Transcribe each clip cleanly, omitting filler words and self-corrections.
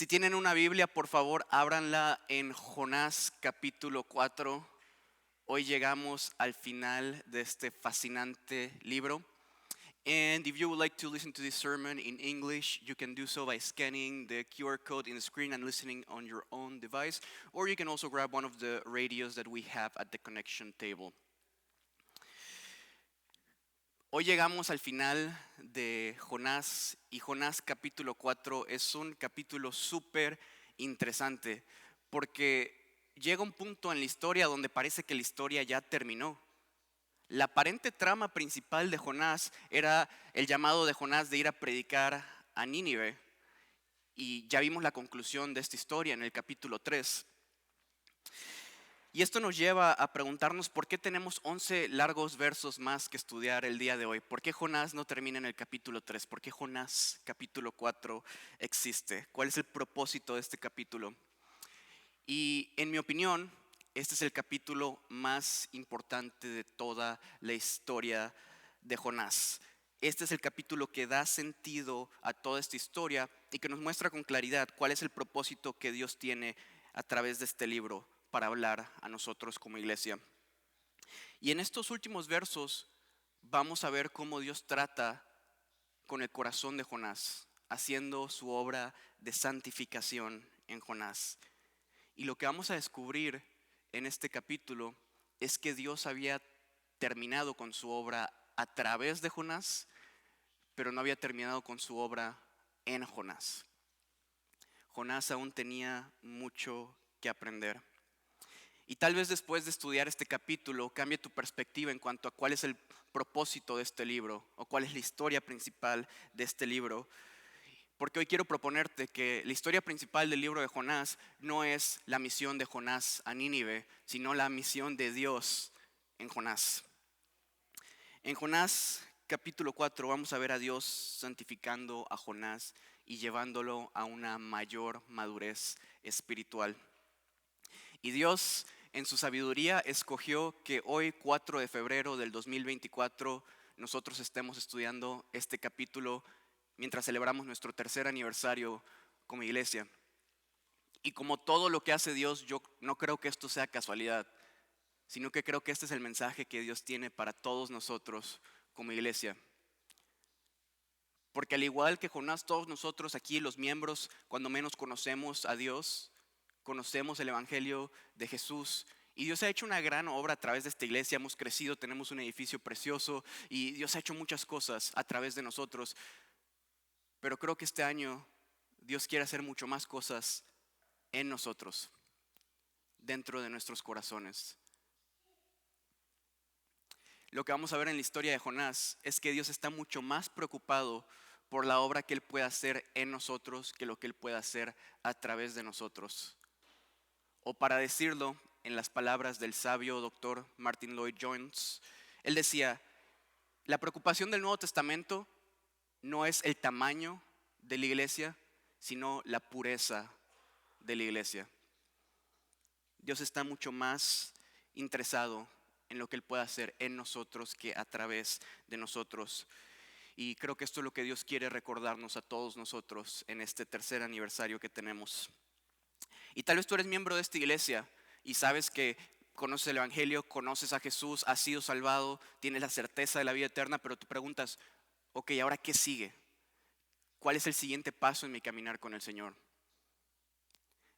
Si tienen una Biblia, por favor, ábranla en Jonás capítulo 4. Hoy llegamos al final de este fascinante libro. And if you would like to listen to this sermon in English, you can do so by scanning the QR code in the screen and listening on your own device. Or you can also grab one of the radios that we have at the connection table. Hoy llegamos al final de Jonás y Jonás capítulo 4 es un capítulo súper interesante porque llega un punto en la historia donde parece que la historia ya terminó. La aparente trama principal de Jonás era el llamado de Jonás de ir a predicar a Nínive y ya vimos la conclusión de esta historia en el capítulo 3. Y esto nos lleva a preguntarnos por qué tenemos 11 largos versos más que estudiar el día de hoy. ¿Por qué Jonás no termina en el capítulo 3? ¿Por qué Jonás capítulo 4 existe? ¿Cuál es el propósito de este capítulo? Y en mi opinión, este es el capítulo más importante de toda la historia de Jonás. Este es el capítulo que da sentido a toda esta historia y que nos muestra con claridad cuál es el propósito que Dios tiene a través de este libro para hablar a nosotros como iglesia. Y en estos últimos versos vamos a ver cómo Dios trata con el corazón de Jonás, haciendo su obra de santificación en Jonás. Y lo que vamos a descubrir en este capítulo es que Dios había terminado con su obra a través de Jonás, pero no había terminado con su obra en Jonás. Jonás aún tenía mucho que aprender. Y tal vez después de estudiar este capítulo cambie tu perspectiva en cuanto a cuál es el propósito de este libro o cuál es la historia principal de este libro. Porque hoy quiero proponerte que la historia principal del libro de Jonás no es la misión de Jonás a Nínive, sino la misión de Dios en Jonás. En Jonás capítulo 4 vamos a ver a Dios santificando a Jonás y llevándolo a una mayor madurez espiritual. Y Dios en su sabiduría escogió que hoy 4 de febrero del 2024 nosotros estemos estudiando este capítulo mientras celebramos nuestro tercer aniversario como iglesia. Y como todo lo que hace Dios, yo no creo que esto sea casualidad, sino que creo que este es el mensaje que Dios tiene para todos nosotros como iglesia. Porque al igual que Jonás, todos nosotros aquí, los miembros, cuando menos conocemos a Dios, conocemos el Evangelio de Jesús. Y Dios ha hecho una gran obra a través de esta iglesia. Hemos crecido, tenemos un edificio precioso y Dios ha hecho muchas cosas a través de nosotros. Pero creo que este año Dios quiere hacer mucho más cosas en nosotros, dentro de nuestros corazones. Lo que vamos a ver en la historia de Jonás es que Dios está mucho más preocupado por la obra que Él puede hacer en nosotros que lo que Él puede hacer a través de nosotros. O para decirlo en las palabras del sabio doctor Martin Lloyd-Jones, él decía, la preocupación del Nuevo Testamento no es el tamaño de la iglesia, sino la pureza de la iglesia. Dios está mucho más interesado en lo que Él puede hacer en nosotros que a través de nosotros. Y creo que esto es lo que Dios quiere recordarnos a todos nosotros en este tercer aniversario que tenemos. Y tal vez tú eres miembro de esta iglesia y sabes que conoces el Evangelio, conoces a Jesús, has sido salvado, tienes la certeza de la vida eterna, pero te preguntas, ok, ¿ahora qué sigue? ¿Cuál es el siguiente paso en mi caminar con el Señor?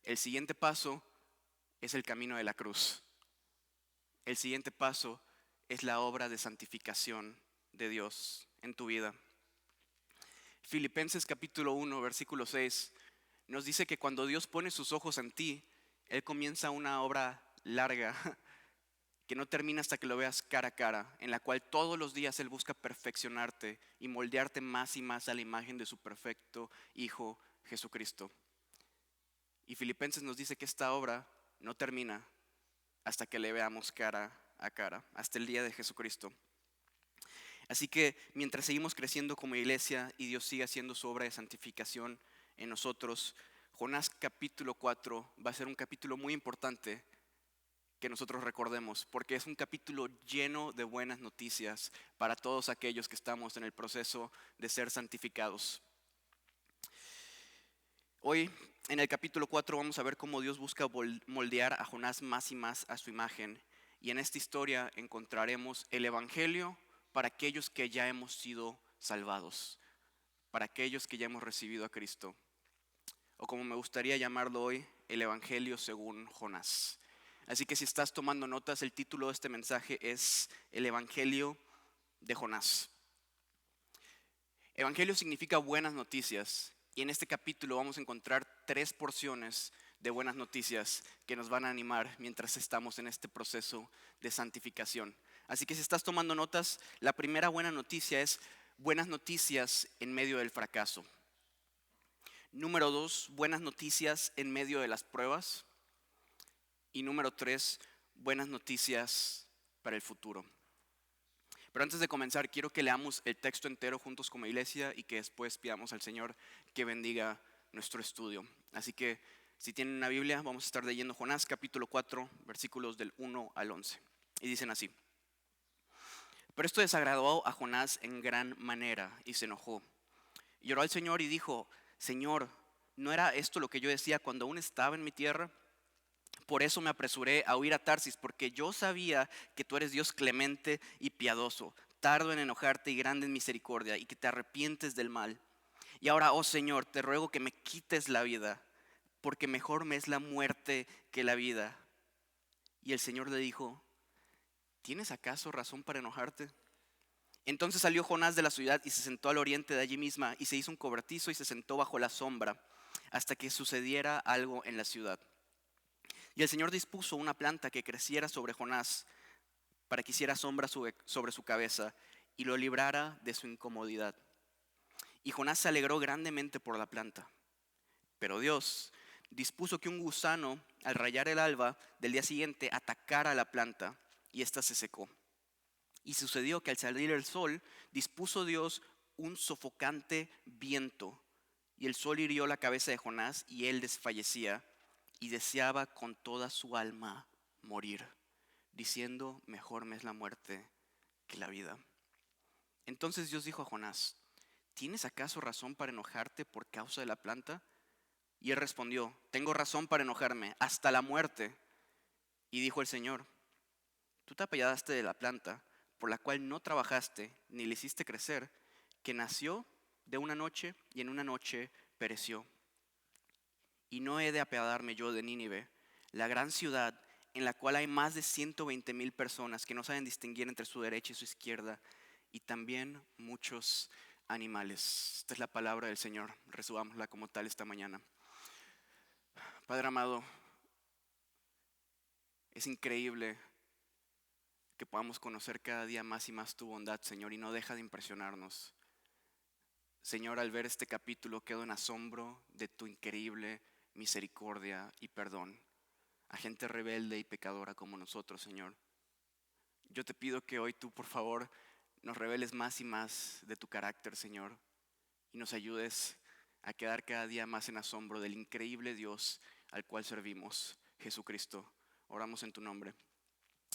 El siguiente paso es el camino de la cruz. El siguiente paso es la obra de santificación de Dios en tu vida. Filipenses capítulo 1, versículo 6 nos dice que cuando Dios pone sus ojos en ti, Él comienza una obra larga que no termina hasta que lo veas cara a cara, en la cual todos los días Él busca perfeccionarte y moldearte más y más a la imagen de su perfecto Hijo Jesucristo. Y Filipenses nos dice que esta obra no termina hasta que le veamos cara a cara, hasta el día de Jesucristo. Así que mientras seguimos creciendo como iglesia y Dios sigue haciendo su obra de santificación en nosotros, Jonás capítulo 4 va a ser un capítulo muy importante que nosotros recordemos, porque es un capítulo lleno de buenas noticias para todos aquellos que estamos en el proceso de ser santificados. Hoy En el capítulo 4 vamos a ver cómo Dios busca moldear a Jonás más y más a su imagen. Y en esta historia encontraremos el evangelio para aquellos que ya hemos sido salvados, para aquellos que ya hemos recibido a Cristo. O como me gustaría llamarlo hoy, el evangelio según Jonás. Así que si estás tomando notas, el título de este mensaje es el evangelio de Jonás. Evangelio significa buenas noticias. Y en este capítulo vamos a encontrar 3 porciones de buenas noticias que nos van a animar mientras estamos en este proceso de santificación. Así que si estás tomando notas, la primera buena noticia es buenas noticias en medio del fracaso. Número 2, buenas noticias en medio de las pruebas. Y número 3, buenas noticias para el futuro. Pero antes de comenzar, quiero que leamos el texto entero juntos como iglesia y que después pidamos al Señor que bendiga nuestro estudio. Así que si tienen una Biblia, vamos a estar leyendo Jonás capítulo 4, versículos del 1 al 11. Y dicen así: Pero esto desagradó a Jonás en gran manera y se enojó. Y oró al Señor y dijo: Señor, ¿no era esto lo que yo decía cuando aún estaba en mi tierra? Por eso me apresuré a huir a Tarsis, porque yo sabía que tú eres Dios clemente y piadoso, tardo en enojarte y grande en misericordia, y que te arrepientes del mal. Y ahora, oh Señor, te ruego que me quites la vida, porque mejor me es la muerte que la vida. Y el Señor le dijo: ¿tienes acaso razón para enojarte? Entonces salió Jonás de la ciudad y se sentó al oriente de allí misma, y se hizo un cobertizo y se sentó bajo la sombra, hasta que sucediera algo en la ciudad. Y el Señor dispuso una planta que creciera sobre Jonás para que hiciera sombra sobre su cabeza y lo librara de su incomodidad. Y Jonás se alegró grandemente por la planta. Pero Dios dispuso que un gusano, al rayar el alba del día siguiente, atacara a la planta y ésta se secó. Y sucedió que al salir el sol, dispuso Dios un sofocante viento, y el sol hirió la cabeza de Jonás y él desfallecía y deseaba con toda su alma morir, diciendo: mejor me es la muerte que la vida. Entonces Dios dijo a Jonás: ¿tienes acaso razón para enojarte por causa de la planta? Y él respondió: tengo razón para enojarme, hasta la muerte. Y dijo el Señor: tú te apiadaste de la planta, por la cual no trabajaste ni le hiciste crecer, que nació de una noche y en una noche pereció. Y no he de apiadarme yo de Nínive, la gran ciudad en la cual hay más de 120,000 personas que no saben distinguir entre su derecha y su izquierda, y también muchos animales. Esta es la palabra del Señor. Recibámosla como tal esta mañana. Padre amado, es increíble que podamos conocer cada día más y más tu bondad, Señor, y no deja de impresionarnos. Señor, al ver este capítulo quedo en asombro de tu increíble misericordia y perdón a gente rebelde y pecadora como nosotros, Señor. Yo te pido que hoy tú, por favor, nos reveles más y más de tu carácter, Señor, y nos ayudes a quedar cada día más en asombro del increíble Dios al cual servimos, Jesucristo. Oramos en tu nombre.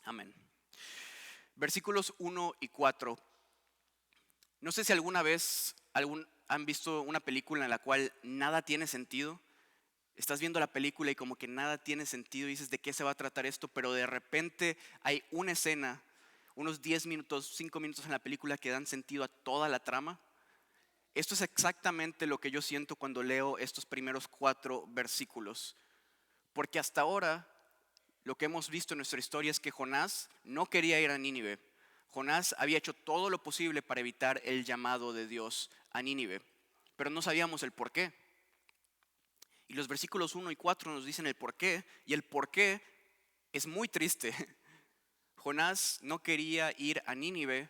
Amén. Versículos 1 y 4. No sé si alguna vez han visto una película en la cual nada tiene sentido. Estás viendo la película y como que nada tiene sentido y dices: ¿de qué se va a tratar esto? Pero de repente hay una escena, unos 10 minutos, 5 minutos en la película que dan sentido a toda la trama. Esto es exactamente lo que yo siento cuando leo estos primeros 4 versículos. Porque hasta ahora lo que hemos visto en nuestra historia es que Jonás no quería ir a Nínive. Jonás había hecho todo lo posible para evitar el llamado de Dios a Nínive, pero no sabíamos el por qué. Y los versículos 1 y 4 nos dicen el por qué, y el por qué es muy triste. Jonás no quería ir a Nínive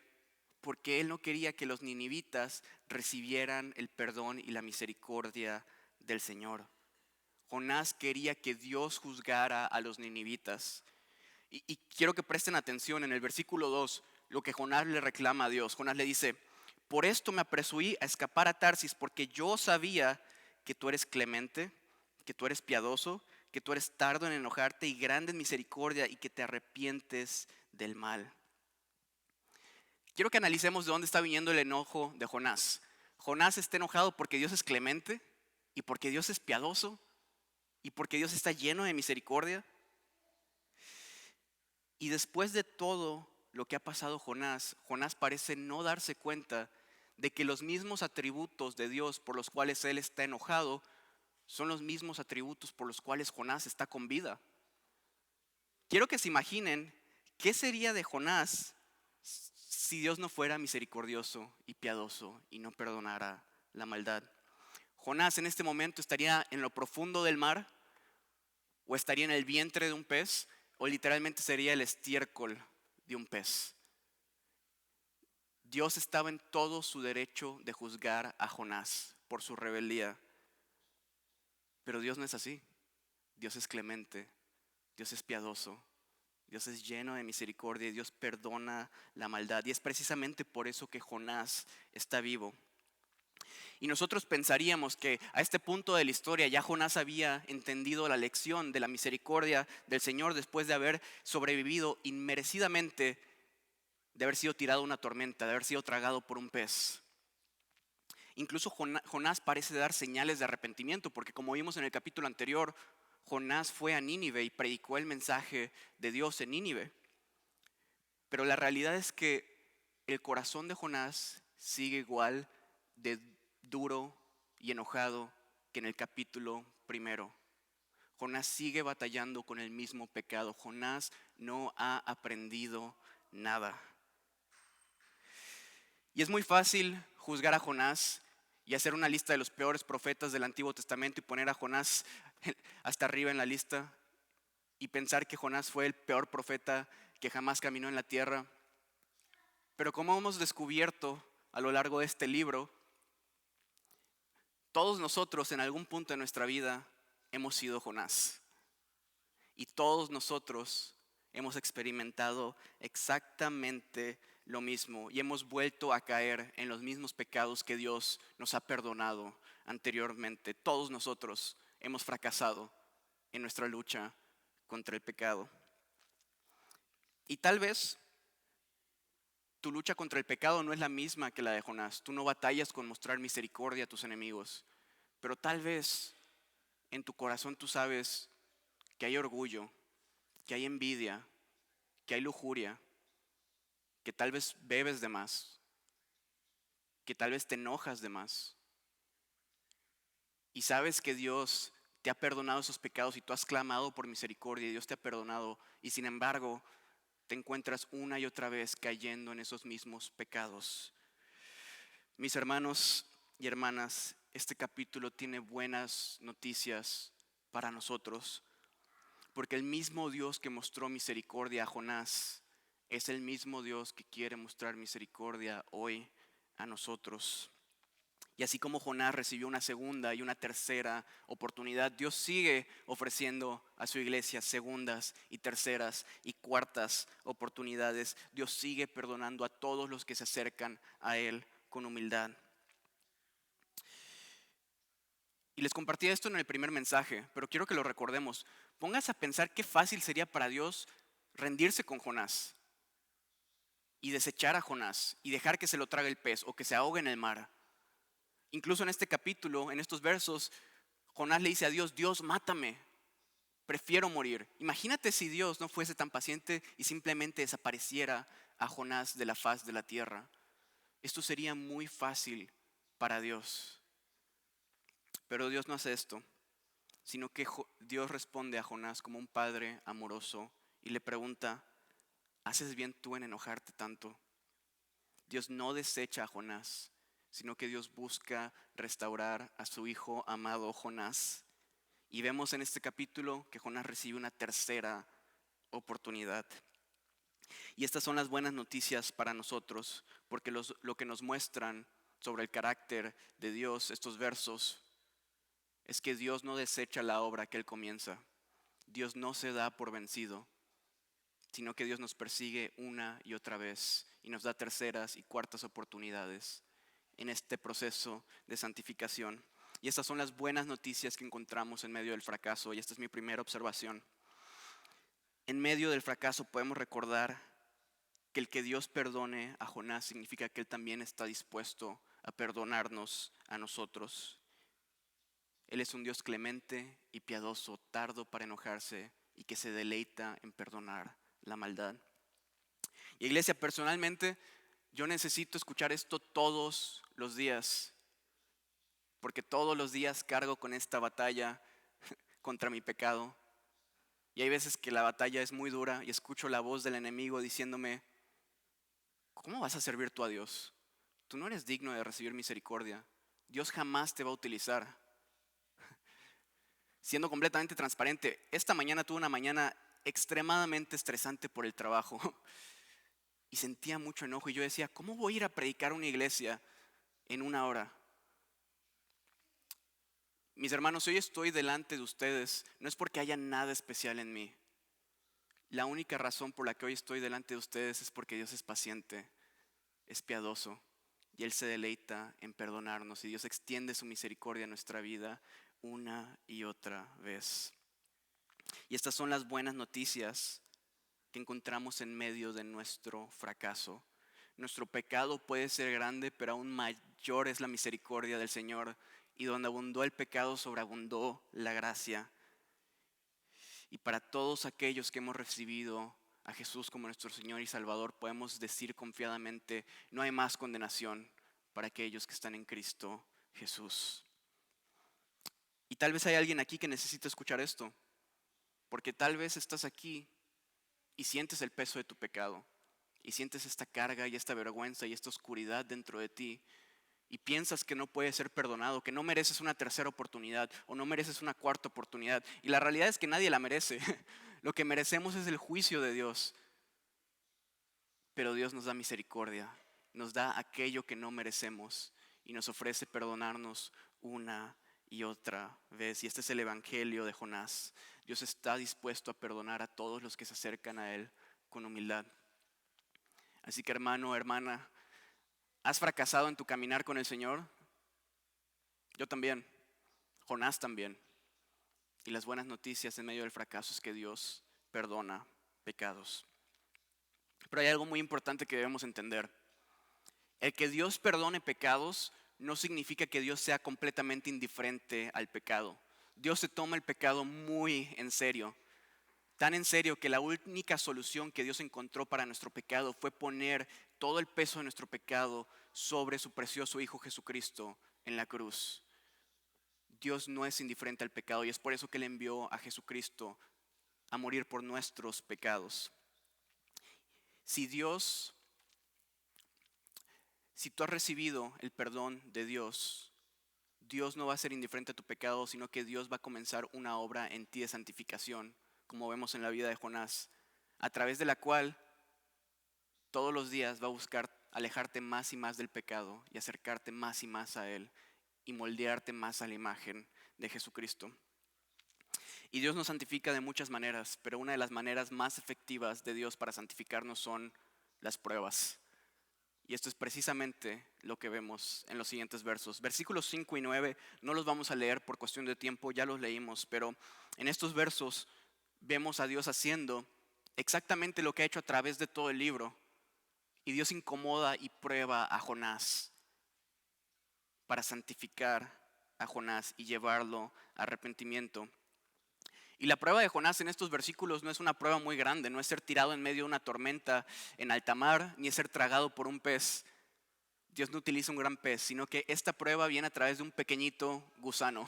porque él no quería que los ninivitas recibieran el perdón y la misericordia del Señor. Jonás quería que Dios juzgara a los ninivitas. Y quiero que presten atención en el versículo 2, lo que Jonás le reclama a Dios. Jonás le dice: por esto me apresuré a escapar a Tarsis, porque yo sabía que tú eres clemente, que tú eres piadoso, que tú eres tardo en enojarte y grande en misericordia, y que te arrepientes del mal. Quiero que analicemos de dónde está viniendo el enojo de Jonás. Jonás está enojado porque Dios es clemente y porque Dios es piadoso. y porque Dios está lleno de misericordia. Y después de todo lo que ha pasado Jonás parece no darse cuenta de que los mismos atributos de Dios por los cuales él está enojado son los mismos atributos por los cuales Jonás está con vida. Quiero que se imaginen qué sería de Jonás si Dios no fuera misericordioso y piadoso y no perdonara la maldad. Jonás en este momento estaría en lo profundo del mar, o estaría en el vientre de un pez, o literalmente sería el estiércol de un pez. Dios estaba en todo su derecho de juzgar a Jonás por su rebeldía. Pero Dios no es así. Dios es clemente, Dios es piadoso, Dios es lleno de misericordia y Dios perdona la maldad. Y es precisamente por eso que Jonás está vivo. Y nosotros pensaríamos que a este punto de la historia ya Jonás había entendido la lección de la misericordia del Señor después de haber sobrevivido inmerecidamente, de haber sido tirado a una tormenta, de haber sido tragado por un pez. Incluso Jonás parece dar señales de arrepentimiento, porque como vimos en el capítulo anterior, Jonás fue a Nínive y predicó el mensaje de Dios en Nínive. Pero la realidad es que el corazón de Jonás sigue igual de duro y enojado que en el capítulo primero. Jonás sigue batallando con el mismo pecado. Jonás no ha aprendido nada. Y es muy fácil juzgar a Jonás y hacer una lista de los peores profetas del Antiguo Testamento y poner a Jonás hasta arriba en la lista y pensar que Jonás fue el peor profeta que jamás caminó en la tierra. Pero como hemos descubierto a lo largo de este libro, todos nosotros en algún punto de nuestra vida hemos sido Jonás. Y todos nosotros hemos experimentado exactamente lo mismo y hemos vuelto a caer en los mismos pecados que Dios nos ha perdonado anteriormente. Todos nosotros hemos fracasado en nuestra lucha contra el pecado. Y tal vez tu lucha contra el pecado no es la misma que la de Jonás. Tú no batallas con mostrar misericordia a tus enemigos, pero tal vez en tu corazón tú sabes que hay orgullo, que hay envidia, que hay lujuria, que tal vez bebes de más, que tal vez te enojas de más. Y sabes que Dios te ha perdonado esos pecados y tú has clamado por misericordia y Dios te ha perdonado. Y sin embargo, te encuentras una y otra vez cayendo en esos mismos pecados. Mis hermanos y hermanas, este capítulo tiene buenas noticias para nosotros, porque el mismo Dios que mostró misericordia a Jonás es el mismo Dios que quiere mostrar misericordia hoy a nosotros. Y así como Jonás recibió una segunda y una tercera oportunidad, Dios sigue ofreciendo a su iglesia segundas y terceras y cuartas oportunidades. Dios sigue perdonando a todos los que se acercan a Él con humildad. Y les compartí esto en el primer mensaje, pero quiero que lo recordemos. Pónganse a pensar qué fácil sería para Dios rendirse con Jonás y desechar a Jonás y dejar que se lo trague el pez o que se ahogue en el mar. Incluso en este capítulo, en estos versos, Jonás le dice a Dios: Dios, mátame, prefiero morir. Imagínate si Dios no fuese tan paciente y simplemente desapareciera a Jonás de la faz de la tierra. Esto sería muy fácil para Dios. Pero Dios no hace esto, sino que Dios responde a Jonás como un padre amoroso y le pregunta: ¿haces bien tú en enojarte tanto? Dios no desecha a Jonás, sino que Dios busca restaurar a su hijo amado Jonás. Y vemos en este capítulo que Jonás recibe una tercera oportunidad. Y estas son las buenas noticias para nosotros, porque lo que nos muestran sobre el carácter de Dios, estos versos, es que Dios no desecha la obra que Él comienza. Dios no se da por vencido, sino que Dios nos persigue una y otra vez y nos da terceras y cuartas oportunidades en este proceso de santificación. Y estas son las buenas noticias que encontramos en medio del fracaso, y esta es mi primera observación. En medio del fracaso podemos recordar que el que Dios perdone a Jonás significa que Él también está dispuesto a perdonarnos a nosotros. Él es un Dios clemente y piadoso, tardo para enojarse y que se deleita en perdonar la maldad. Y iglesia, personalmente, yo necesito escuchar esto todos los días, porque todos los días cargo con esta batalla contra mi pecado. Y hay veces que la batalla es muy dura y escucho la voz del enemigo diciéndome, ¿cómo vas a servir tú a Dios? Tú no eres digno de recibir misericordia. Dios jamás te va a utilizar. Siendo completamente transparente, esta mañana tuve una mañana extremadamente estresante por el trabajo y sentía mucho enojo y yo decía, ¿cómo voy a ir a predicar a una iglesia en una hora? Mis hermanos, hoy estoy delante de ustedes, no es porque haya nada especial en mí. La única razón por la que hoy estoy delante de ustedes es porque Dios es paciente, es piadoso y Él se deleita en perdonarnos y Dios extiende su misericordia a nuestra vida una y otra vez. Y estas son las buenas noticias que encontramos en medio de nuestro fracaso. Nuestro pecado puede ser grande, pero aún mayor es la misericordia del Señor. Y donde abundó el pecado, sobreabundó la gracia. Y para todos aquellos que hemos recibido a Jesús como nuestro Señor y Salvador, podemos decir confiadamente, no hay más condenación para aquellos que están en Cristo Jesús. Y tal vez hay alguien aquí que necesita escuchar esto, porque tal vez estás aquí y sientes el peso de tu pecado, y sientes esta carga y esta vergüenza y esta oscuridad dentro de ti, y piensas que no puedes ser perdonado, que no mereces una tercera oportunidad o no mereces una cuarta oportunidad. Y la realidad es que nadie la merece. Lo que merecemos es el juicio de Dios. Pero Dios nos da misericordia, nos da aquello que no merecemos y nos ofrece perdonarnos una y otra vez. Y este es el evangelio de Jonás. Dios está dispuesto a perdonar a todos los que se acercan a Él con humildad. Así que hermano, hermana, ¿has fracasado en tu caminar con el Señor? Yo también, Jonás también. Y las buenas noticias en medio del fracaso es que Dios perdona pecados. Pero hay algo muy importante que debemos entender. El que Dios perdone pecados no significa que Dios sea completamente indiferente al pecado. Dios se toma el pecado muy en serio. Tan en serio que la única solución que Dios encontró para nuestro pecado fue poner todo el peso de nuestro pecado sobre su precioso Hijo Jesucristo en la cruz. Dios no es indiferente al pecado y es por eso que Él envió a Jesucristo a morir por nuestros pecados. Si tú has recibido el perdón de Dios, Dios no va a ser indiferente a tu pecado, sino que Dios va a comenzar una obra en ti de santificación, como vemos en la vida de Jonás, a través de la cual todos los días va a buscar alejarte más y más del pecado y acercarte más y más a Él y moldearte más a la imagen de Jesucristo. Y Dios nos santifica de muchas maneras, pero una de las maneras más efectivas de Dios para santificarnos son las pruebas. Y esto es precisamente lo que vemos en los siguientes versos. Versículos 5 y 9 no los vamos a leer por cuestión de tiempo, ya los leímos, pero en estos versos vemos a Dios haciendo exactamente lo que ha hecho a través de todo el libro. Y Dios incomoda y prueba a Jonás para santificar a Jonás y llevarlo a arrepentimiento. Y la prueba de Jonás en estos versículos no es una prueba muy grande, no es ser tirado en medio de una tormenta en alta mar, ni es ser tragado por un pez. Dios no utiliza un gran pez, sino que esta prueba viene a través de un pequeñito gusano.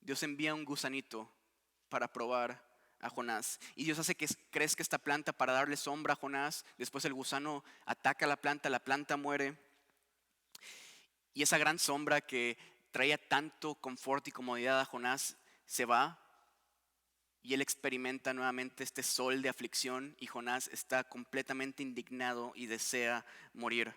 Dios envía un gusanito para probar a Jonás. Y Dios hace que crezca esta planta para darle sombra a Jonás. Después el gusano ataca a la planta muere. Y esa gran sombra que traía tanto confort y comodidad a Jonás se va. Y él experimenta nuevamente este sol de aflicción y Jonás está completamente indignado y desea morir.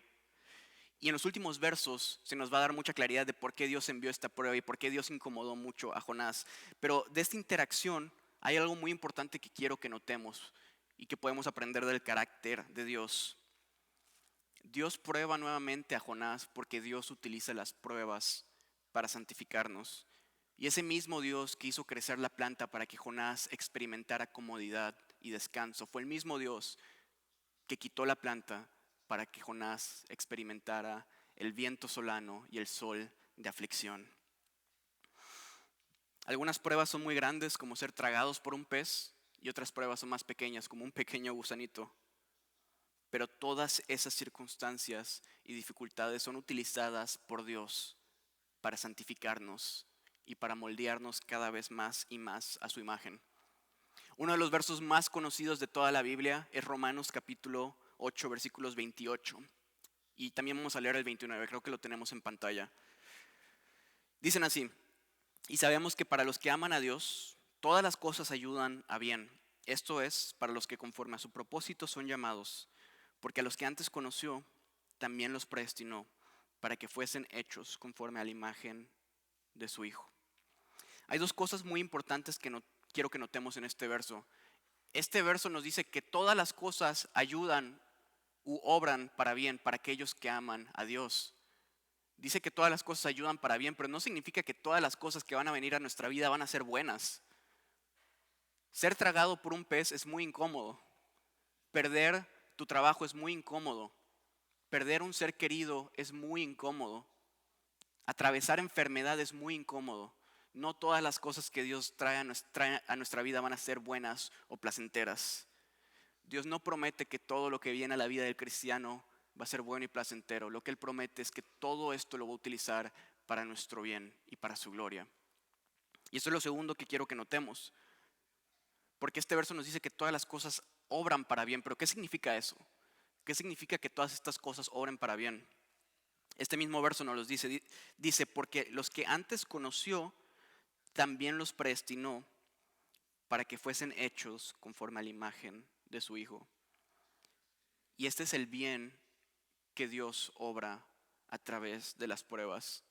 Y en los últimos versos se nos va a dar mucha claridad de por qué Dios envió esta prueba y por qué Dios incomodó mucho a Jonás. Pero de esta interacción hay algo muy importante que quiero que notemos y que podemos aprender del carácter de Dios. Dios prueba nuevamente a Jonás porque Dios utiliza las pruebas para santificarnos. Y ese mismo Dios que hizo crecer la planta para que Jonás experimentara comodidad y descanso, fue el mismo Dios que quitó la planta para que Jonás experimentara el viento solano y el sol de aflicción. Algunas pruebas son muy grandes, como ser tragados por un pez, y otras pruebas son más pequeñas, como un pequeño gusanito. Pero todas esas circunstancias y dificultades son utilizadas por Dios para santificarnos y para moldearnos cada vez más y más a su imagen. Uno de los versos más conocidos de toda la Biblia es Romanos capítulo 8, versículos 28. Y también vamos a leer el 29, creo que lo tenemos en pantalla. Dicen así: y sabemos que para los que aman a Dios, todas las cosas ayudan a bien. Esto es, para los que conforme a su propósito son llamados, porque a los que antes conoció, también los predestinó, para que fuesen hechos conforme a la imagen de su Hijo. Hay dos cosas muy importantes que quiero que notemos en este verso. Este verso nos dice que todas las cosas ayudan u obran para bien para aquellos que aman a Dios. Dice que todas las cosas ayudan para bien, pero no significa que todas las cosas que van a venir a nuestra vida van a ser buenas. Ser tragado por un pez es muy incómodo. Perder tu trabajo es muy incómodo. Perder un ser querido es muy incómodo. Atravesar enfermedad es muy incómodo. No todas las cosas que Dios trae a nuestra vida van a ser buenas o placenteras. Dios no promete que todo lo que viene a la vida del cristiano va a ser bueno y placentero. Lo que Él promete es que todo esto lo va a utilizar para nuestro bien y para su gloria. Y eso es lo segundo que quiero que notemos. Porque este verso nos dice que todas las cosas obran para bien. Pero ¿qué significa eso? ¿Qué significa que todas estas cosas obren para bien? Este mismo verso nos los dice. Dice, porque los que antes conoció, también los predestinó para que fuesen hechos conforme a la imagen de su Hijo. Y este es el bien que Dios obra a través de las pruebas,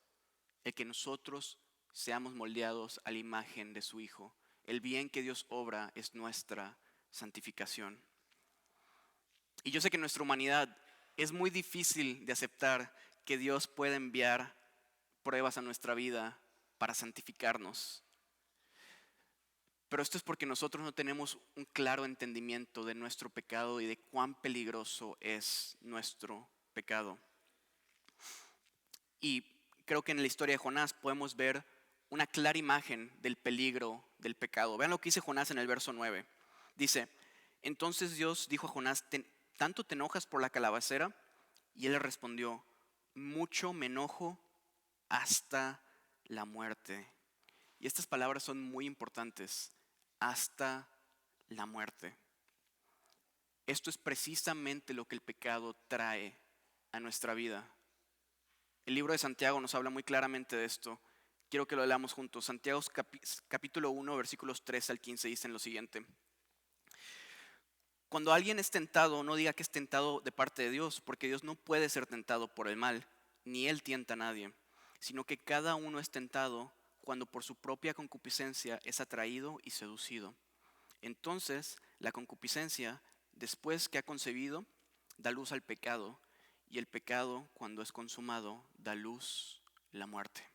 el que nosotros seamos moldeados a la imagen de su Hijo. El bien que Dios obra es nuestra santificación. Y yo sé que en nuestra humanidad es muy difícil de aceptar que Dios puede enviar pruebas a nuestra vida para santificarnos. Pero esto es porque nosotros no tenemos un claro entendimiento de nuestro pecado y de cuán peligroso es nuestro pecado. Y creo que en la historia de Jonás podemos ver una clara imagen del peligro del pecado. Vean lo que dice Jonás en el verso 9. Dice, entonces Dios dijo a Jonás, ¿tanto te enojas por la calabacera? Y él le respondió, mucho me enojo hasta la muerte. Y estas palabras son muy importantes, hasta la muerte. Esto es precisamente lo que el pecado trae a nuestra vida. El libro de Santiago nos habla muy claramente de esto. Quiero que lo leamos juntos. Santiago capítulo 1, versículos 3 al 15 dicen lo siguiente. Cuando alguien es tentado, no diga que es tentado de parte de Dios, porque Dios no puede ser tentado por el mal, ni Él tienta a nadie, sino que cada uno es tentado cuando por su propia concupiscencia es atraído y seducido. Entonces, la concupiscencia, después que ha concebido, da luz al pecado, y el pecado, cuando es consumado, da luz la muerte.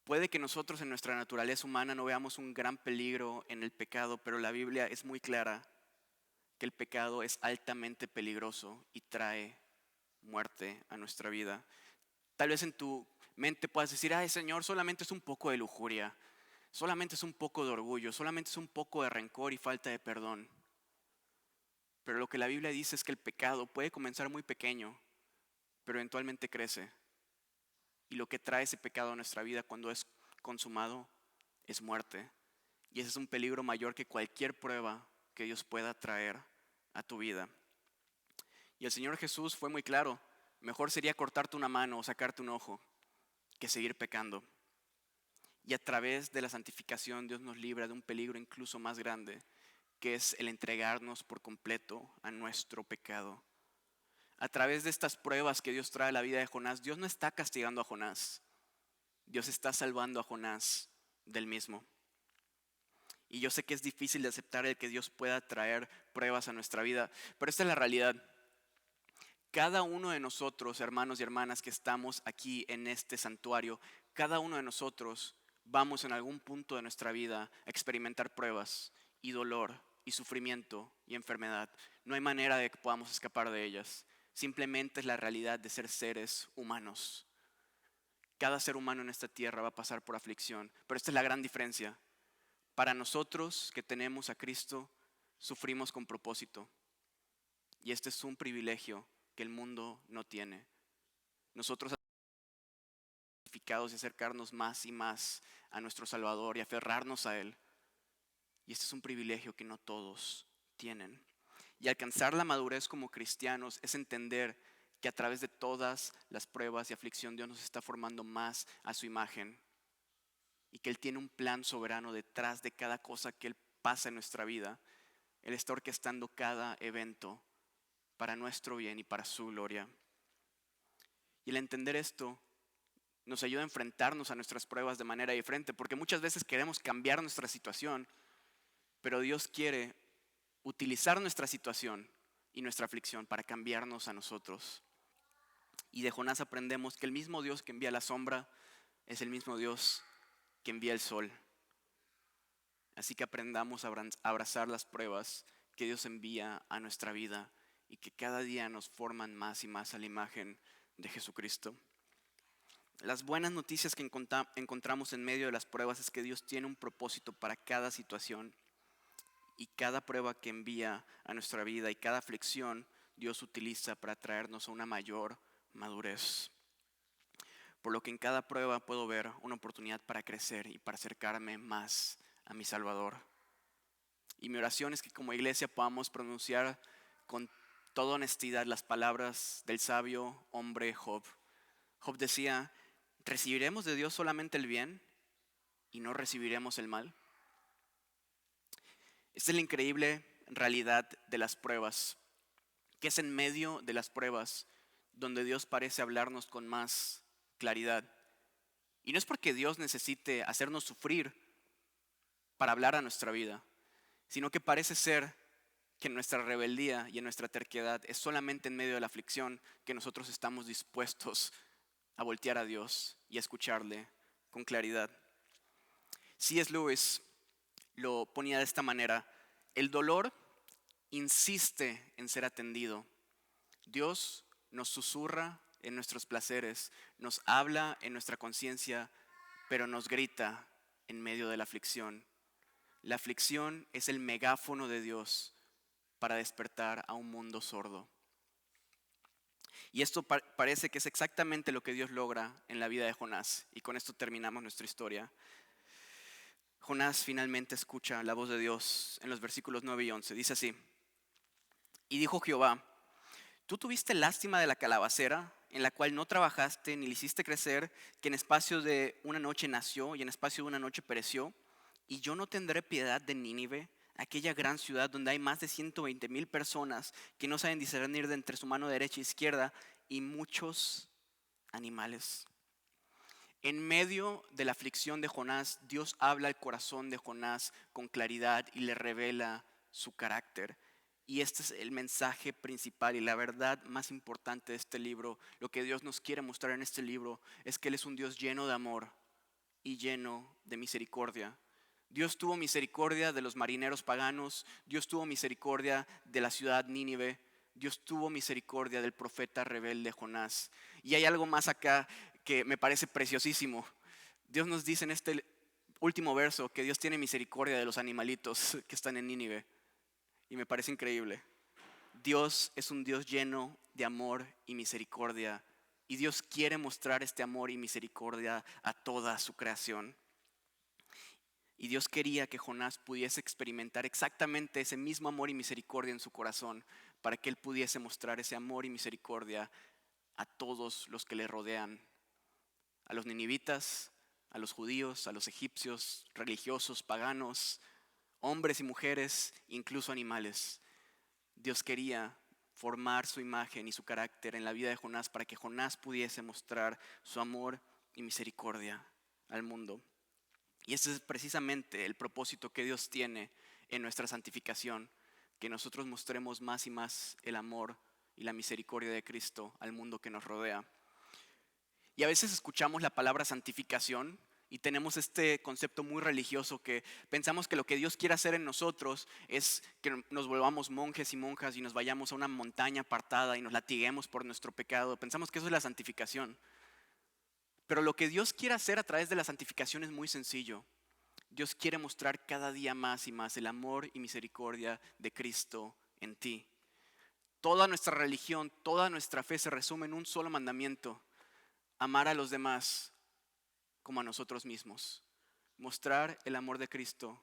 Puede que nosotros en nuestra naturaleza humana no veamos un gran peligro en el pecado, pero la Biblia es muy clara que el pecado es altamente peligroso y trae muerte a nuestra vida. Tal vez en tu mente puedas decir, ay Señor, solamente es un poco de lujuria, solamente es un poco de orgullo, solamente es un poco de rencor y falta de perdón. Pero lo que la Biblia dice es que el pecado puede comenzar muy pequeño, pero eventualmente crece. Y lo que trae ese pecado a nuestra vida cuando es consumado es muerte. Y ese es un peligro mayor que cualquier prueba que Dios pueda traer a tu vida. Y el Señor Jesús fue muy claro, mejor sería cortarte una mano o sacarte un ojo que seguir pecando. Y a través de la santificación Dios nos libra de un peligro incluso más grande, que es el entregarnos por completo a nuestro pecado. A través de estas pruebas que Dios trae a la vida de Jonás, Dios no está castigando a Jonás, Dios está salvando a Jonás del mismo. Y yo sé que es difícil de aceptar el que Dios pueda traer pruebas a nuestra vida, pero esta es la realidad. Cada uno de nosotros, hermanos y hermanas que estamos aquí en este santuario, cada uno de nosotros vamos en algún punto de nuestra vida a experimentar pruebas y dolor y sufrimiento y enfermedad. No hay manera de que podamos escapar de ellas. Simplemente es la realidad de ser seres humanos. Cada ser humano en esta tierra va a pasar por aflicción, pero esta es la gran diferencia. Para nosotros que tenemos a Cristo, sufrimos con propósito. Y este es un privilegio que el mundo no tiene. Nosotros y acercarnos más y más a nuestro Salvador y aferrarnos a Él. Y este es un privilegio que no todos tienen. Y alcanzar la madurez como cristianos es entender que a través de todas las pruebas y aflicción Dios nos está formando más a su imagen. Y que Él tiene un plan soberano detrás de cada cosa que Él pasa en nuestra vida. Él está orquestando cada evento para nuestro bien y para su gloria. Y el entender esto nos ayuda a enfrentarnos a nuestras pruebas de manera diferente, porque muchas veces queremos cambiar nuestra situación, pero Dios quiere utilizar nuestra situación y nuestra aflicción para cambiarnos a nosotros. Y de Jonás aprendemos que el mismo Dios que envía la sombra es el mismo Dios que envía el sol. Así que aprendamos a abrazar las pruebas que Dios envía a nuestra vida y que cada día nos forman más y más a la imagen de Jesucristo. Las buenas noticias que encontramos en medio de las pruebas es que Dios tiene un propósito para cada situación y cada prueba que envía a nuestra vida y cada aflicción Dios utiliza para traernos a una mayor madurez. Por lo que en cada prueba puedo ver una oportunidad para crecer y para acercarme más a mi Salvador. Y mi oración es que como iglesia podamos pronunciar con toda honestidad las palabras del sabio hombre Job. Job decía: ¿recibiremos de Dios solamente el bien y no recibiremos el mal? Esta es la increíble realidad de las pruebas, que es en medio de las pruebas donde Dios parece hablarnos con más claridad. Y no es porque Dios necesite hacernos sufrir para hablar a nuestra vida, sino que parece ser que en nuestra rebeldía y en nuestra terquedad es solamente en medio de la aflicción que nosotros estamos dispuestos a voltear a Dios y a escucharle con claridad. C.S. Lewis lo ponía de esta manera: el dolor insiste en ser atendido. Dios nos susurra en nuestros placeres, nos habla en nuestra conciencia, pero nos grita en medio de la aflicción. La aflicción es el megáfono de Dios para despertar a un mundo sordo. Y esto parece que es exactamente lo que Dios logra en la vida de Jonás. Y con esto terminamos nuestra historia. Jonás finalmente escucha la voz de Dios en los versículos 9 y 11. Dice así: y dijo Jehová: tú tuviste lástima de la calabacera, en la cual no trabajaste ni le hiciste crecer, que en espacio de una noche nació y en espacio de una noche pereció. Y yo no tendré piedad de Nínive, aquella gran ciudad donde hay más de 120,000 personas que no saben discernir de entre su mano derecha e izquierda, y muchos animales. En medio de la aflicción de Jonás, Dios habla al corazón de Jonás con claridad y le revela su carácter. Y este es el mensaje principal y la verdad más importante de este libro. Lo que Dios nos quiere mostrar en este libro es que Él es un Dios lleno de amor y lleno de misericordia. Dios tuvo misericordia de los marineros paganos. Dios tuvo misericordia de la ciudad Nínive. Dios tuvo misericordia del profeta rebelde Jonás. Y hay algo más acá que me parece preciosísimo. Dios nos dice en este último verso que Dios tiene misericordia de los animalitos que están en Nínive. Y me parece increíble. Dios es un Dios lleno de amor y misericordia. Y Dios quiere mostrar este amor y misericordia a toda su creación. Y Dios quería que Jonás pudiese experimentar exactamente ese mismo amor y misericordia en su corazón, para que él pudiese mostrar ese amor y misericordia a todos los que le rodean, a los ninivitas, a los judíos, a los egipcios, religiosos, paganos, hombres y mujeres, incluso animales. Dios quería formar su imagen y su carácter en la vida de Jonás para que Jonás pudiese mostrar su amor y misericordia al mundo. Y ese es precisamente el propósito que Dios tiene en nuestra santificación, que nosotros mostremos más y más el amor y la misericordia de Cristo al mundo que nos rodea. Y a veces escuchamos la palabra santificación y tenemos este concepto muy religioso que pensamos que lo que Dios quiere hacer en nosotros es que nos volvamos monjes y monjas y nos vayamos a una montaña apartada y nos latiguemos por nuestro pecado. Pensamos que eso es la santificación. Pero lo que Dios quiere hacer a través de la santificación es muy sencillo. Dios quiere mostrar cada día más y más el amor y misericordia de Cristo en ti. Toda nuestra religión, toda nuestra fe se resume en un solo mandamiento: amar a los demás como a nosotros mismos. Mostrar el amor de Cristo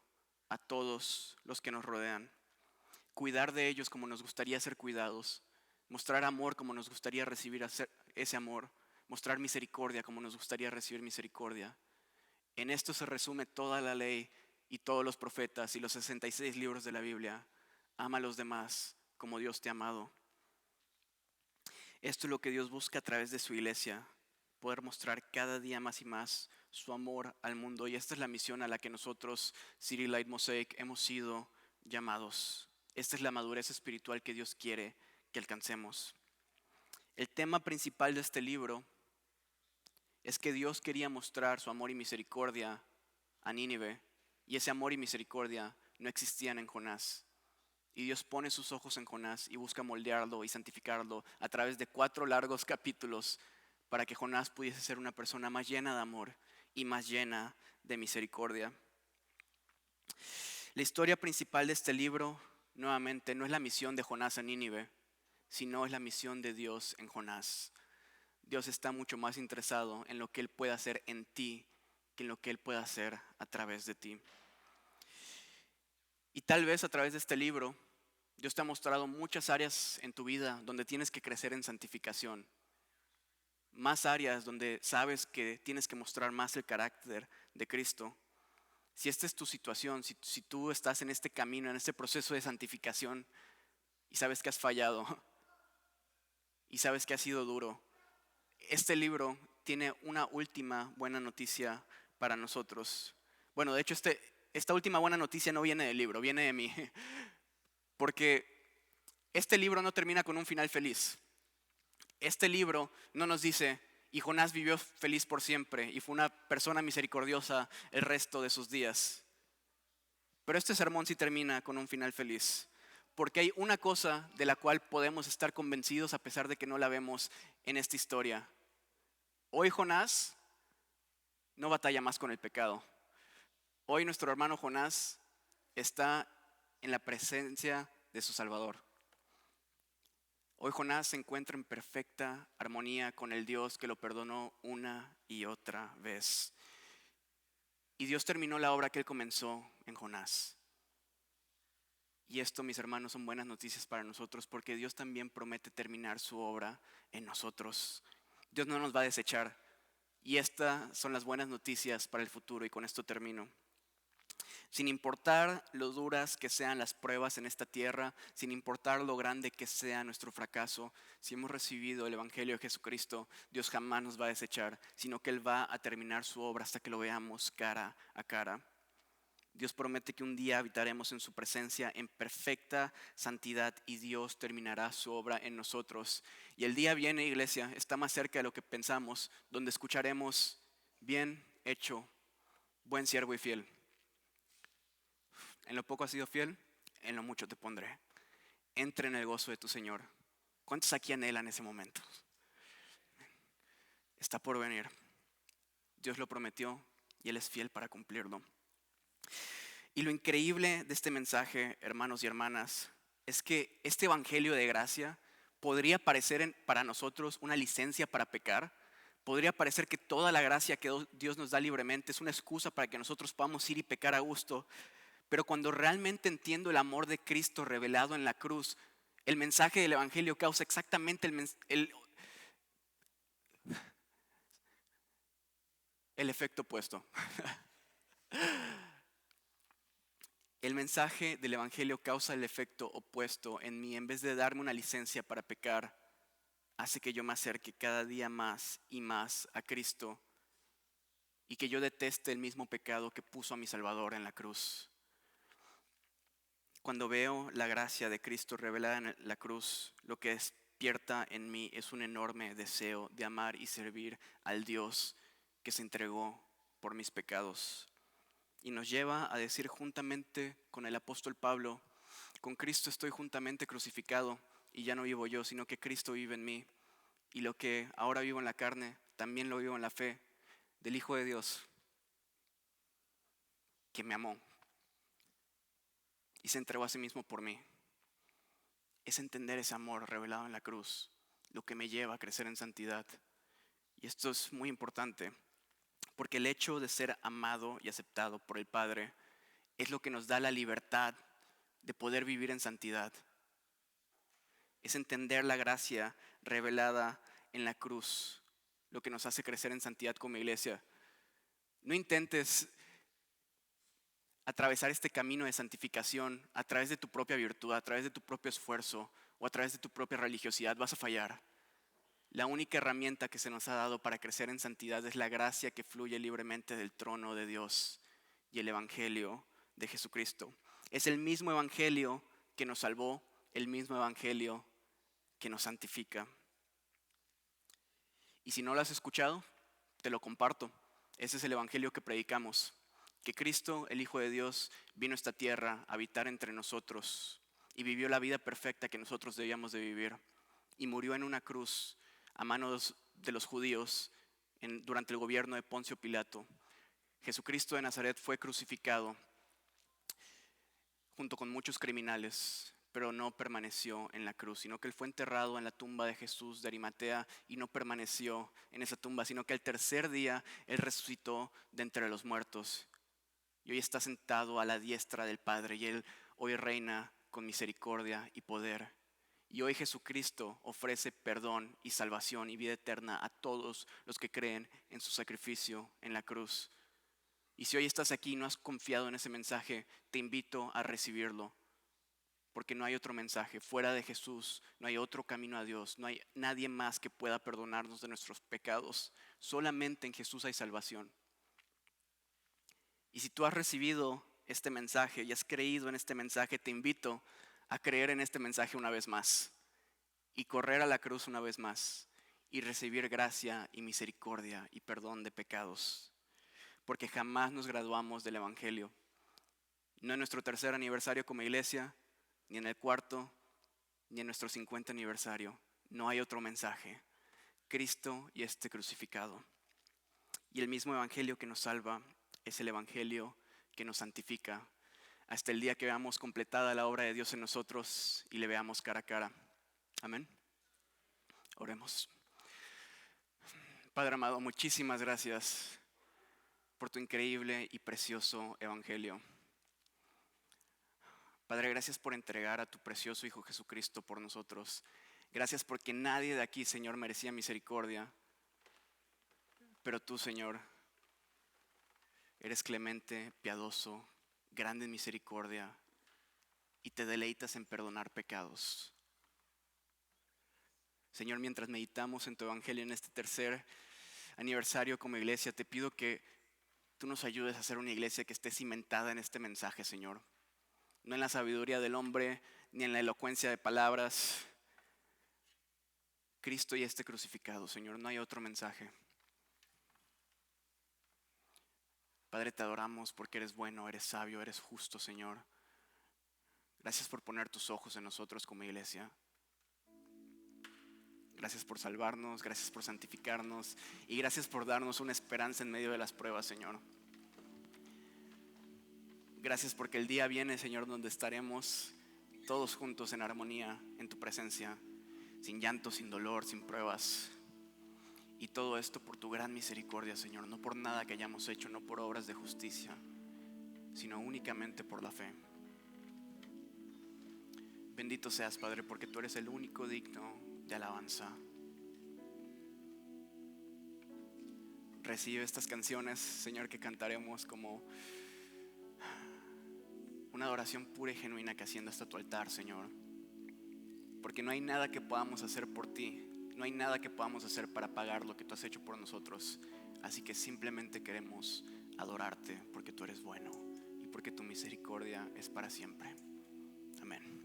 a todos los que nos rodean. Cuidar de ellos como nos gustaría ser cuidados. Mostrar amor como nos gustaría recibir ese amor. Mostrar misericordia como nos gustaría recibir misericordia. En esto se resume toda la ley y todos los profetas y los 66 libros de la Biblia. Ama a los demás como Dios te ha amado. Esto es lo que Dios busca a través de su iglesia, poder mostrar cada día más y más su amor al mundo. Y esta es la misión a la que nosotros, City Light Mosaic, hemos sido llamados. Esta es la madurez espiritual que Dios quiere que alcancemos. El tema principal de este libro es que Dios quería mostrar su amor y misericordia a Nínive, y ese amor y misericordia no existían en Jonás. Y Dios pone sus ojos en Jonás y busca moldearlo y santificarlo a través de 4 largos capítulos para que Jonás pudiese ser una persona más llena de amor y más llena de misericordia. La historia principal de este libro, nuevamente, no es la misión de Jonás a Nínive, sino es la misión de Dios en Jonás. Dios está mucho más interesado en lo que Él puede hacer en ti que en lo que Él puede hacer a través de ti. Y tal vez a través de este libro, Dios te ha mostrado muchas áreas en tu vida donde tienes que crecer en santificación. Más áreas donde sabes que tienes que mostrar más el carácter de Cristo. Si esta es tu situación, si tú estás en este camino, en este proceso de santificación y sabes que has fallado y sabes que ha sido duro, este libro tiene una última buena noticia para nosotros. Bueno, de hecho esta última buena noticia no viene del libro, viene de mí. Porque este libro no termina con un final feliz. Este libro no nos dice: y Jonás vivió feliz por siempre y fue una persona misericordiosa el resto de sus días. Pero este sermón sí termina con un final feliz. Porque hay una cosa de la cual podemos estar convencidos a pesar de que no la vemos en esta historia. Hoy Jonás no batalla más con el pecado. Hoy nuestro hermano Jonás está en la presencia de su Salvador. Hoy Jonás se encuentra en perfecta armonía con el Dios que lo perdonó una y otra vez. Y Dios terminó la obra que Él comenzó en Jonás. Y esto, mis hermanos, son buenas noticias para nosotros, porque Dios también promete terminar su obra en nosotros. Dios no nos va a desechar. Y estas son las buenas noticias para el futuro, y con esto termino. Sin importar lo duras que sean las pruebas en esta tierra, sin importar lo grande que sea nuestro fracaso, si hemos recibido el Evangelio de Jesucristo, Dios jamás nos va a desechar, sino que Él va a terminar su obra hasta que lo veamos cara a cara. Dios promete que un día habitaremos en su presencia en perfecta santidad y Dios terminará su obra en nosotros. Y el día viene, iglesia, está más cerca de lo que pensamos, donde escucharemos: bien hecho, buen siervo y fiel. En lo poco has sido fiel, en lo mucho te pondré. Entra en el gozo de tu Señor. ¿Cuántos aquí anhelan ese momento? Está por venir. Dios lo prometió y Él es fiel para cumplirlo. Y lo increíble de este mensaje, hermanos y hermanas, es que este evangelio de gracia podría parecer para nosotros una licencia para pecar. Podría parecer que toda la gracia que Dios nos da libremente es una excusa para que nosotros podamos ir y pecar a gusto. Pero cuando realmente entiendo el amor de Cristo revelado en la cruz, el mensaje del evangelio causa exactamente el efecto opuesto. El mensaje del evangelio causa el efecto opuesto en mí. En vez de darme una licencia para pecar, hace que yo me acerque cada día más y más a Cristo y que yo deteste el mismo pecado que puso a mi Salvador en la cruz. Cuando veo la gracia de Cristo revelada en la cruz, lo que despierta en mí es un enorme deseo de amar y servir al Dios que se entregó por mis pecados. Y nos lleva a decir juntamente con el apóstol Pablo: con Cristo estoy juntamente crucificado, y ya no vivo yo, sino que Cristo vive en mí. Y lo que ahora vivo en la carne, también lo vivo en la fe del Hijo de Dios que me amó y se entregó a sí mismo por mí. Es entender ese amor revelado en la cruz lo que me lleva a crecer en santidad. Y esto es muy importante porque el hecho de ser amado y aceptado por el Padre es lo que nos da la libertad de poder vivir en santidad. Es entender la gracia revelada en la cruz lo que nos hace crecer en santidad como iglesia. No intentes atravesar este camino de santificación a través de tu propia virtud, a través de tu propio esfuerzo o a través de tu propia religiosidad. Vas a fallar. La única herramienta que se nos ha dado para crecer en santidad es la gracia que fluye libremente del trono de Dios y el evangelio de Jesucristo. Es el mismo evangelio que nos salvó, el mismo evangelio que nos santifica. Y si no lo has escuchado, te lo comparto. Ese es el evangelio que predicamos. Que Cristo, el Hijo de Dios, vino a esta tierra a habitar entre nosotros y vivió la vida perfecta que nosotros debíamos de vivir. Y murió en una cruz a manos de los judíos durante el gobierno de Poncio Pilato. Jesucristo de Nazaret fue crucificado junto con muchos criminales, pero no permaneció en la cruz, sino que él fue enterrado en la tumba de Jesús de Arimatea y no permaneció en esa tumba, sino que al tercer día él resucitó de entre los muertos. Y hoy está sentado a la diestra del Padre y él hoy reina con misericordia y poder. Y hoy Jesucristo ofrece perdón y salvación y vida eterna a todos los que creen en su sacrificio en la cruz. Y si hoy estás aquí y no has confiado en ese mensaje, te invito a recibirlo. Porque no hay otro mensaje. Fuera de Jesús no hay otro camino a Dios. No hay nadie más que pueda perdonarnos de nuestros pecados. Solamente en Jesús hay salvación. Y si tú has recibido este mensaje y has creído en este mensaje, te invito a creer en este mensaje una vez más y correr a la cruz una vez más y recibir gracia y misericordia y perdón de pecados. Porque jamás nos graduamos del evangelio. No en nuestro tercer aniversario como iglesia, ni en el cuarto, ni en nuestro 50 aniversario. No hay otro mensaje. Cristo y este crucificado. Y el mismo evangelio que nos salva es el evangelio que nos santifica hasta el día que veamos completada la obra de Dios en nosotros y le veamos cara a cara. Amén. Oremos. Padre amado, muchísimas gracias por tu increíble y precioso evangelio. Padre, gracias por entregar a tu precioso Hijo Jesucristo por nosotros. Gracias porque nadie de aquí, Señor, merecía misericordia. Pero tú, Señor, eres clemente, piadoso, grande en misericordia y te deleitas en perdonar pecados. Señor, mientras meditamos en tu evangelio en este tercer aniversario como iglesia, te pido que tú nos ayudes a ser una iglesia que esté cimentada en este mensaje, Señor. No en la sabiduría del hombre, ni en la elocuencia de palabras. Cristo y este crucificado, Señor, no hay otro mensaje. Padre, te adoramos porque eres bueno, eres sabio, eres justo, Señor. Gracias por poner tus ojos en nosotros como iglesia. Gracias por salvarnos, gracias por santificarnos y gracias por darnos una esperanza en medio de las pruebas, Señor. Gracias porque el día viene, Señor, donde estaremos todos juntos en armonía en tu presencia, sin llanto, sin dolor, sin pruebas. Y todo esto por tu gran misericordia, Señor, no por nada que hayamos hecho, no por obras de justicia, sino únicamente por la fe. Bendito seas, Padre, porque tú eres el único digno de alabanza. Recibe estas canciones, Señor, que cantaremos como una adoración pura y genuina que ascienda hasta tu altar, Señor. Porque no hay nada que podamos hacer por ti, no hay nada que podamos hacer para pagar lo que tú has hecho por nosotros. Así que simplemente queremos adorarte porque tú eres bueno y porque tu misericordia es para siempre. Amén.